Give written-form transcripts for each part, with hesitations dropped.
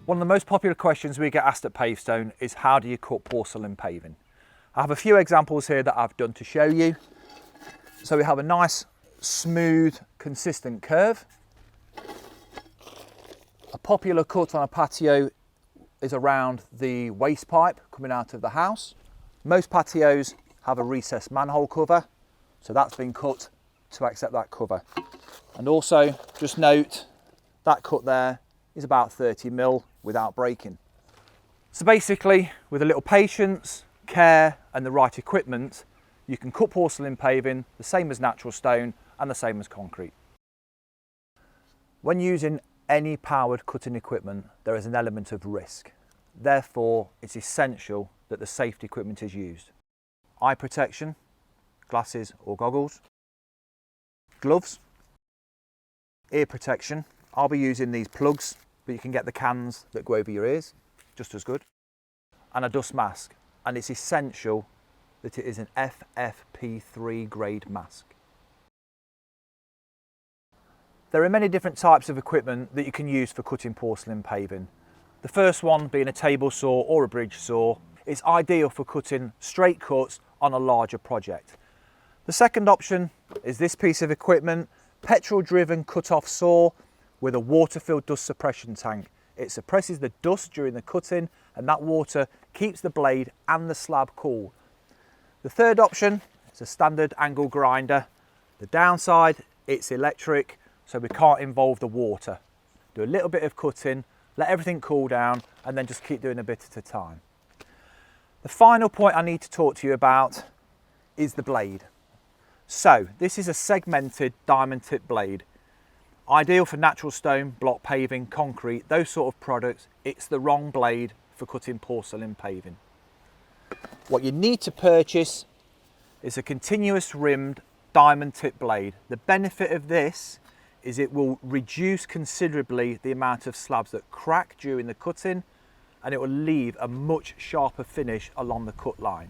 One of the most popular questions we get asked at Pavestone is how do you cut porcelain paving? I have a few examples here that I've done to show you. So we have a nice, smooth, consistent curve. A popular cut on a patio is around the waste pipe coming out of the house. Most patios have a recessed manhole cover, so that's been cut to accept that cover. And also just note that cut there is about 30mm without breaking. So basically, with a little patience, care and the right equipment, you can cut porcelain paving the same as natural stone and the same as concrete. When using any powered cutting equipment, there is an element of risk. Therefore, it's essential that the safety equipment is used. Eye protection, glasses or goggles, gloves, ear protection. I'll be using these plugs, but you can get the cans that go over your ears, just as good, and a dust mask. And it's essential that it is an FFP3 grade mask. There are many different types of equipment that you can use for cutting porcelain paving. The first one being a table saw or a bridge saw. It's ideal for cutting straight cuts on a larger project. The second option is this piece of equipment, petrol driven cut-off saw with a water-filled dust suppression tank. It suppresses the dust during the cutting and that water keeps the blade and the slab cool. The third option is a standard angle grinder. The downside, it's electric, so we can't involve the water. Do a little bit of cutting, let everything cool down and then just keep doing a bit at a time. The final point I need to talk to you about is the blade. So this is a segmented diamond tip blade. Ideal for natural stone, block paving, concrete, those sort of products. It's the wrong blade for cutting porcelain paving. What you need to purchase is a continuous rimmed diamond tip blade. The benefit of this is it will reduce considerably the amount of slabs that crack during the cutting, and it will leave a much sharper finish along the cut line.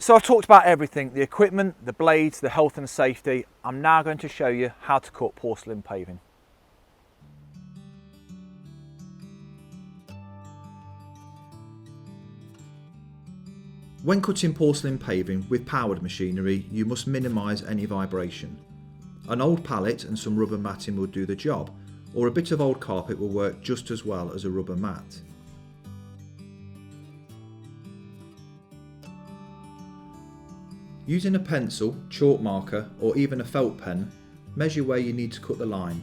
So I've talked about everything, the equipment, the blades, the health and safety. I'm now going to show you how to cut porcelain paving. When cutting porcelain paving with powered machinery, you must minimise any vibration. An old pallet and some rubber matting will do the job, or a bit of old carpet will work just as well as a rubber mat. Using a pencil, chalk marker or even a felt pen, measure where you need to cut the line.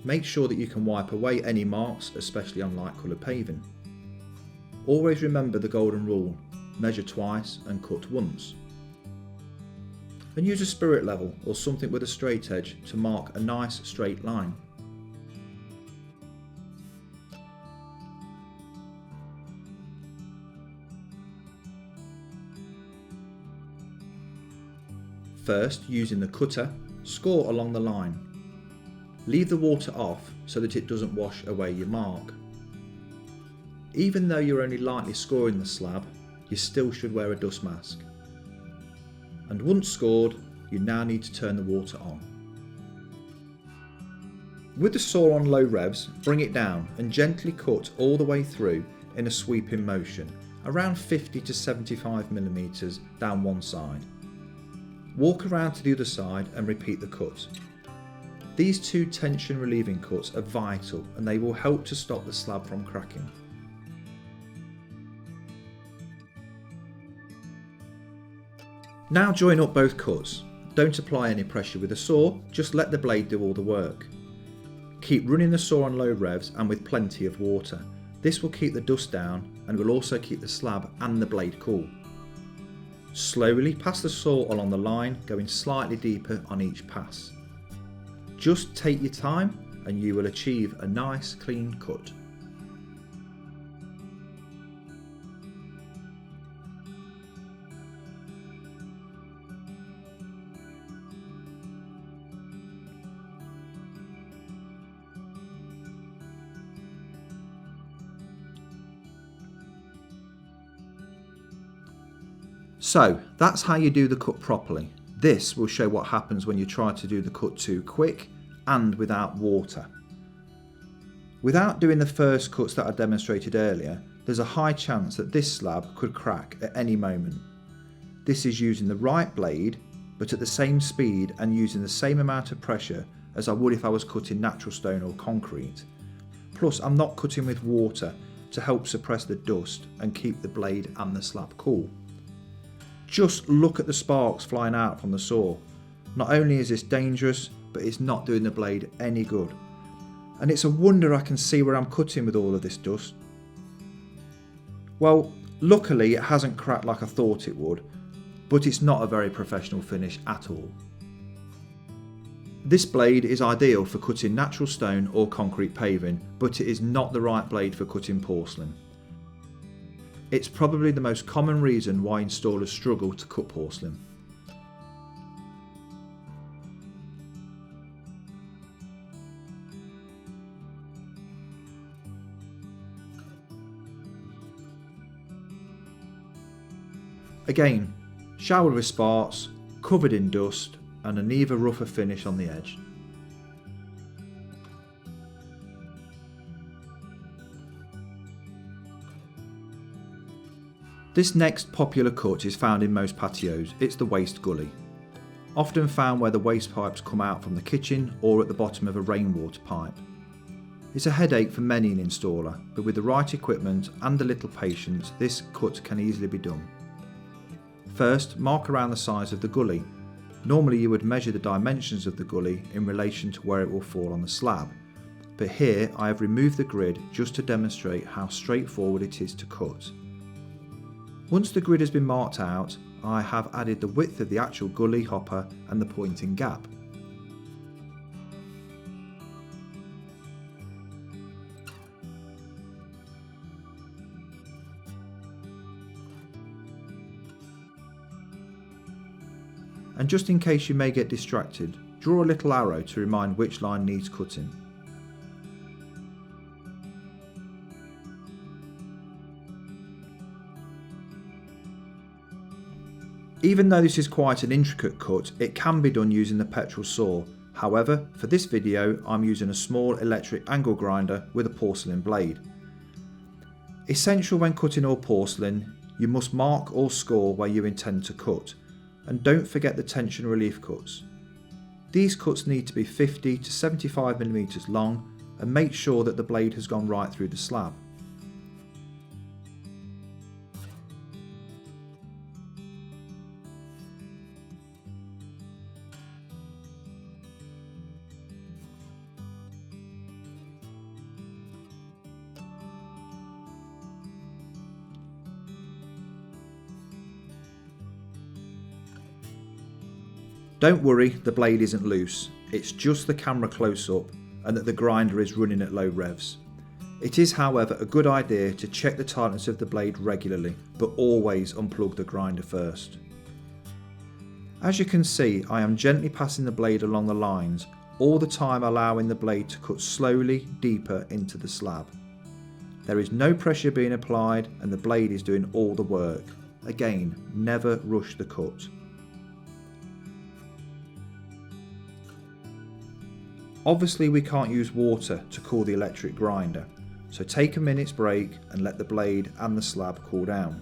Make sure that you can wipe away any marks, especially on light coloured paving. Always remember the golden rule, measure twice and cut once. And use a spirit level or something with a straight edge to mark a nice straight line. First, using the cutter, score along the line. Leave the water off so that it doesn't wash away your mark. Even though you're only lightly scoring the slab, you still should wear a dust mask. And once scored, you now need to turn the water on. With the saw on low revs, bring it down and gently cut all the way through in a sweeping motion, around 50 to 75mm down one side. Walk around to the other side and repeat the cut. These two tension relieving cuts are vital and they will help to stop the slab from cracking. Now join up both cuts. Don't apply any pressure with the saw, just let the blade do all the work. Keep running the saw on low revs and with plenty of water. This will keep the dust down and will also keep the slab and the blade cool. Slowly pass the saw along the line, going slightly deeper on each pass. Just take your time and you will achieve a nice clean cut. So that's how you do the cut properly. This will show what happens when you try to do the cut too quick and without water. Without doing the first cuts that I demonstrated earlier, there's a high chance that this slab could crack at any moment. This is using the right blade, but at the same speed and using the same amount of pressure as I would if I was cutting natural stone or concrete. Plus, I'm not cutting with water to help suppress the dust and keep the blade and the slab cool. Just look at the sparks flying out from the saw. Not only is this dangerous, but it's not doing the blade any good. And it's a wonder I can see where I'm cutting with all of this dust. Well, luckily it hasn't cracked like I thought it would, but it's not a very professional finish at all. This blade is ideal for cutting natural stone or concrete paving, but it is not the right blade for cutting porcelain. It's probably the most common reason why installers struggle to cut porcelain. Again, showered with sparks, covered in dust, and an even rougher finish on the edge. This next popular cut is found in most patios. It's the waste gully. Often found where the waste pipes come out from the kitchen or at the bottom of a rainwater pipe. It's a headache for many an installer, but with the right equipment and a little patience, this cut can easily be done. First, mark around the size of the gully. Normally you would measure the dimensions of the gully in relation to where it will fall on the slab, but here I have removed the grid just to demonstrate how straightforward it is to cut. Once the grid has been marked out, I have added the width of the actual gully hopper and the pointing gap. And just in case you may get distracted, draw a little arrow to remind which line needs cutting. Even though this is quite an intricate cut, it can be done using the petrol saw. However, for this video I'm using a small electric angle grinder with a porcelain blade. Essential when cutting all porcelain, you must mark or score where you intend to cut. And don't forget the tension relief cuts. These cuts need to be 50 to 75mm long and make sure that the blade has gone right through the slab. Don't worry, the blade isn't loose, it's just the camera close up and that the grinder is running at low revs. It is however a good idea to check the tightness of the blade regularly, but always unplug the grinder first. As you can see, I am gently passing the blade along the lines, all the time allowing the blade to cut slowly deeper into the slab. There is no pressure being applied and the blade is doing all the work. Again, never rush the cut. Obviously we can't use water to cool the electric grinder, so take a minute's break and let the blade and the slab cool down.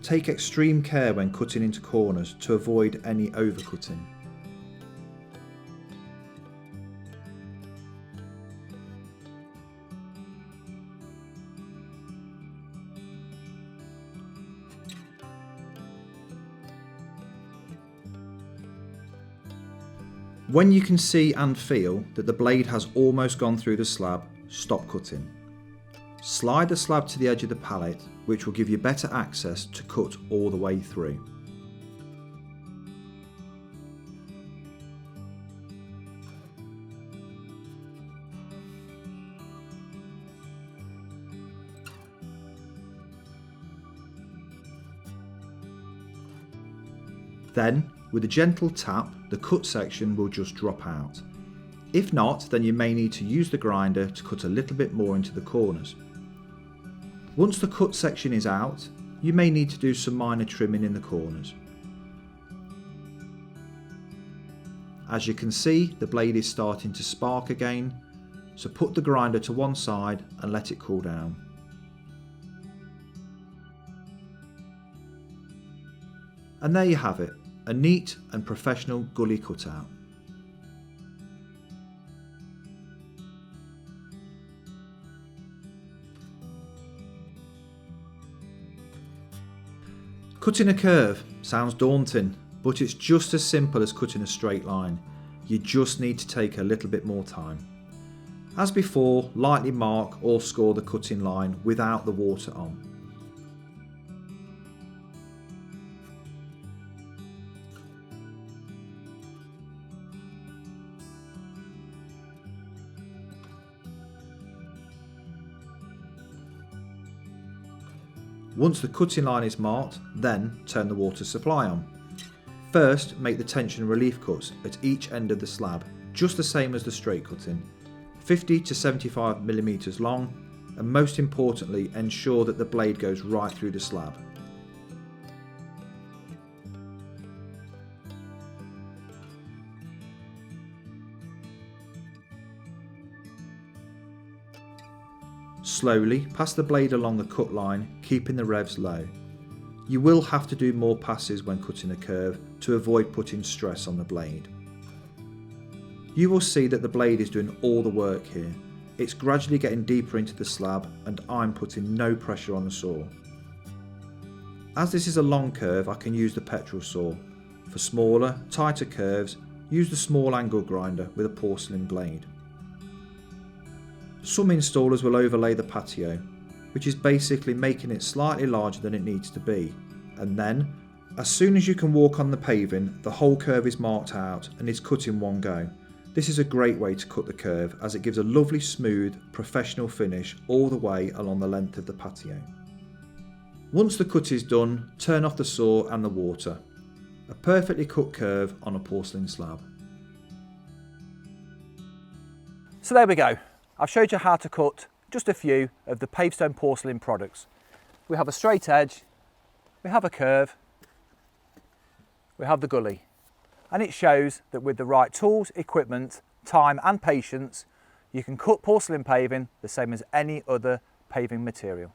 Take extreme care when cutting into corners to avoid any overcutting. When you can see and feel that the blade has almost gone through the slab, stop cutting. Slide the slab to the edge of the pallet, which will give you better access to cut all the way through. Then, with a gentle tap, the cut section will just drop out. If not, then you may need to use the grinder to cut a little bit more into the corners. Once the cut section is out, you may need to do some minor trimming in the corners. As you can see, the blade is starting to spark again, so put the grinder to one side and let it cool down. And there you have it, a neat and professional gully cutout. Cutting a curve sounds daunting, but it's just as simple as cutting a straight line. You just need to take a little bit more time. As before, lightly mark or score the cutting line without the water on. Once the cutting line is marked, then turn the water supply on. First, make the tension relief cuts at each end of the slab, just the same as the straight cutting, 50 to 75mm long, and most importantly, ensure that the blade goes right through the slab. Slowly pass the blade along the cut line, keeping the revs low. You will have to do more passes when cutting a curve to avoid putting stress on the blade. You will see that the blade is doing all the work here. It's gradually getting deeper into the slab and I'm putting no pressure on the saw. As this is a long curve, I can use the petrol saw. For smaller, tighter curves, use the small angle grinder with a porcelain blade. Some installers will overlay the patio, which is basically making it slightly larger than it needs to be, and then, as soon as you can walk on the paving, the whole curve is marked out and is cut in one go. This is a great way to cut the curve as it gives a lovely smooth, professional finish all the way along the length of the patio. Once the cut is done, turn off the saw and the water. A perfectly cut curve on a porcelain slab. So there we go. I've showed you how to cut just a few of the Pavestone porcelain products. We have a straight edge, we have a curve, we have the gully. And it shows that with the right tools, equipment, time and patience, you can cut porcelain paving the same as any other paving material.